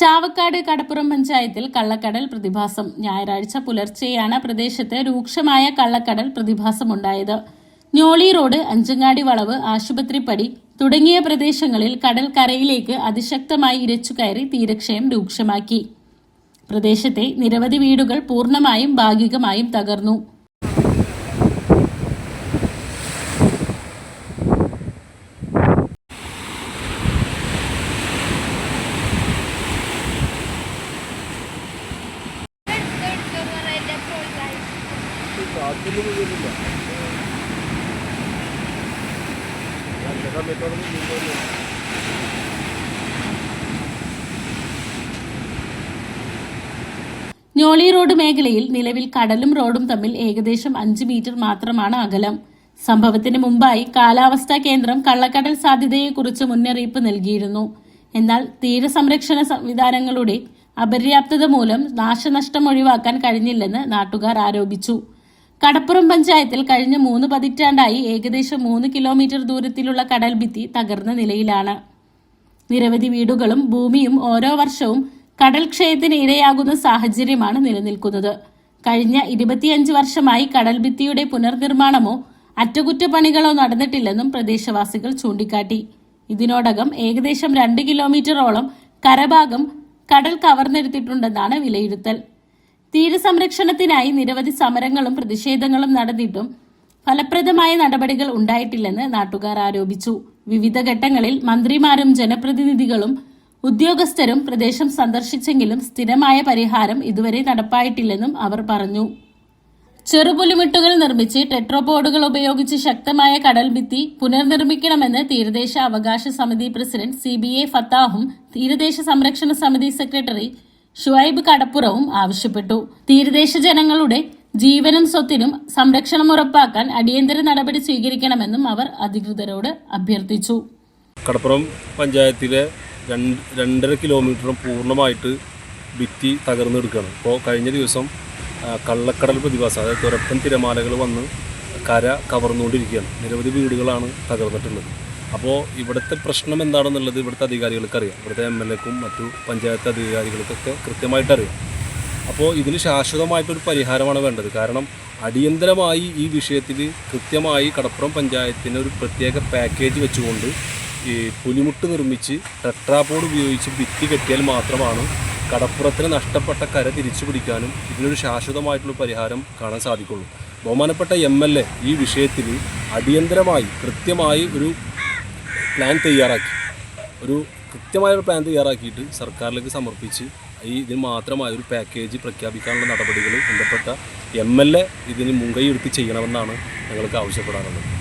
ചാവക്കാട് കടപ്പുറം പഞ്ചായത്തിൽ കള്ളക്കടൽ പ്രതിഭാസം. ഞായറാഴ്ച പുലർച്ചെയാണ് പ്രദേശത്ത് രൂക്ഷമായ കള്ളക്കടൽ പ്രതിഭാസമുണ്ടായത്. ഞോളി റോഡ്, അഞ്ചങ്ങാടി വളവ്, ആശുപത്രിപ്പടി തുടങ്ങിയ പ്രദേശങ്ങളിൽ കടൽ കരയിലേക്ക് അതിശക്തമായി ഇരച്ചുകയറി തീരക്ഷയം രൂക്ഷമാക്കി. പ്രദേശത്തെ നിരവധി വീടുകൾ പൂർണ്ണമായും ഭാഗികമായും തകർന്നു. ഞോളി റോഡ് മേഖലയിൽ നിലവിൽ കടലും റോഡും തമ്മിൽ ഏകദേശം 5 മീറ്റർ മാത്രമാണ് അകലം. സംഭവത്തിന് മുമ്പായി കാലാവസ്ഥാ കേന്ദ്രം കള്ളക്കടൽ സാധ്യതയെക്കുറിച്ച് മുന്നറിയിപ്പ് നൽകിയിരുന്നു. എന്നാൽ തീരസംരക്ഷണ സംവിധാനങ്ങളുടെ അപര്യാപ്തത മൂലം നാശനഷ്ടം ഒഴിവാക്കാൻ കഴിഞ്ഞില്ലെന്ന് നാട്ടുകാർ ആരോപിച്ചു. കടപ്പുറം പഞ്ചായത്തിൽ കഴിഞ്ഞ 3 പതിറ്റാണ്ടായി ഏകദേശം 3 കിലോമീറ്റർ ദൂരത്തിലുള്ള കടൽഭിത്തി തകർന്ന നിലയിലാണ്. നിരവധി വീടുകളും ഭൂമിയും ഓരോ വർഷവും കടൽക്ഷയത്തിന് ഇരയാകുന്ന സാഹചര്യമാണ് നിലനിൽക്കുന്നത്. കഴിഞ്ഞ 25 വർഷമായി കടൽഭിത്തിയുടെ പുനർനിർമ്മാണമോ അറ്റകുറ്റപ്പണികളോ നടന്നിട്ടില്ലെന്നും പ്രദേശവാസികൾ ചൂണ്ടിക്കാട്ടി. ഇതിനോടകം ഏകദേശം 2 കിലോമീറ്ററോളം കരഭാഗം കടൽ കവർന്നെടുത്തിട്ടുണ്ടെന്നാണ് വിലയിരുത്തൽ. തീരസംരക്ഷണത്തിനായി നിരവധി സമരങ്ങളും പ്രതിഷേധങ്ങളും നടന്നിട്ടും ഫലപ്രദമായ നടപടികൾ ഉണ്ടായിട്ടില്ലെന്ന് നാട്ടുകാർ ആരോപിച്ചു. വിവിധ ഘട്ടങ്ങളിൽ മന്ത്രിമാരും ജനപ്രതിനിധികളും ഉദ്യോഗസ്ഥരും പ്രദേശം സന്ദർശിച്ചെങ്കിലും സ്ഥിരമായ പരിഹാരം ഇതുവരെ നടപ്പായിട്ടില്ലെന്നും അവർ പറഞ്ഞു. ചെറുപുലിമുട്ടുകൾ നിർമ്മിച്ച് ടെട്രോപോഡുകൾ ഉപയോഗിച്ച് ശക്തമായ കടൽഭിത്തി പുനർനിർമ്മിക്കണമെന്ന് തീരദേശ അവകാശ സമിതി പ്രസിഡന്റ് CBA ഫത്താഹും തീരദേശ സംരക്ഷണ സമിതി സെക്രട്ടറി ഷുഐബ് കടപ്പുറവും ആവശ്യപ്പെട്ടു. തീരദേശ ജനങ്ങളുടെ ജീവനും സ്വത്തിനും സംരക്ഷണം ഉറപ്പാക്കാൻ അടിയന്തര നടപടി സ്വീകരിക്കണമെന്നും അവർ അധികൃതരോട് അഭ്യർത്ഥിച്ചു. കടപ്പുറം പഞ്ചായത്തിലെ 2.5 കിലോമീറ്ററും പൂർണ്ണമായിട്ട് ഭിത്തി തകർന്നെടുക്കുകയാണ്. ഇപ്പോൾ കഴിഞ്ഞ ദിവസം കള്ളക്കടൽ പ്രതിഭാസം, അതായത് തുരപ്പൻ തിരമാലകൾ വന്ന് കര കവർന്നുകൊണ്ടിരിക്കുകയാണ്. നിരവധി വീടുകളാണ് തകർന്നിട്ടുള്ളത്. അപ്പോൾ ഇവിടുത്തെ പ്രശ്നം എന്താണെന്നുള്ളത് ഇവിടുത്തെ അധികാരികൾക്ക് അറിയാം. ഇവിടുത്തെ MLAക്കും മറ്റു പഞ്ചായത്ത് അധികാരികൾക്കൊക്കെ കൃത്യമായിട്ട് അറിയാം. അപ്പോൾ ഇതിന് ശാശ്വതമായിട്ടൊരു പരിഹാരമാണ് വേണ്ടത്. കാരണം അടിയന്തരമായി ഈ വിഷയത്തിൽ കൃത്യമായി കടപ്പുറം പഞ്ചായത്തിന് ഒരു പ്രത്യേക പാക്കേജ് വെച്ചുകൊണ്ട് ഈ പുലിമുട്ട് നിർമ്മിച്ച് ടെട്രാപോഡ് ഉപയോഗിച്ച് ഭിത്തി കെട്ടിയാൽ മാത്രമാണ് കടപ്പുറത്തിന് നഷ്ടപ്പെട്ട കര തിരിച്ചു പിടിക്കാനും ഇതിനൊരു ശാശ്വതമായിട്ടുള്ള പരിഹാരം കാണാൻ സാധിക്കുള്ളൂ. ബഹുമാനപ്പെട്ട MLA ഈ വിഷയത്തിൽ അടിയന്തരമായി കൃത്യമായി ഒരു പ്ലാൻ തയ്യാറാക്കിയിട്ട് സർക്കാരിലേക്ക് സമർപ്പിച്ച് ഇതിന് മാത്രമായ ഒരു പാക്കേജ് പ്രഖ്യാപിക്കാനുള്ള നടപടികൾ ബന്ധപ്പെട്ട MLA ഇതിന് മുൻകൈ എടുത്ത് ചെയ്യണമെന്നാണ് ഞങ്ങൾക്ക് ആവശ്യപ്പെടാനുള്ളത്.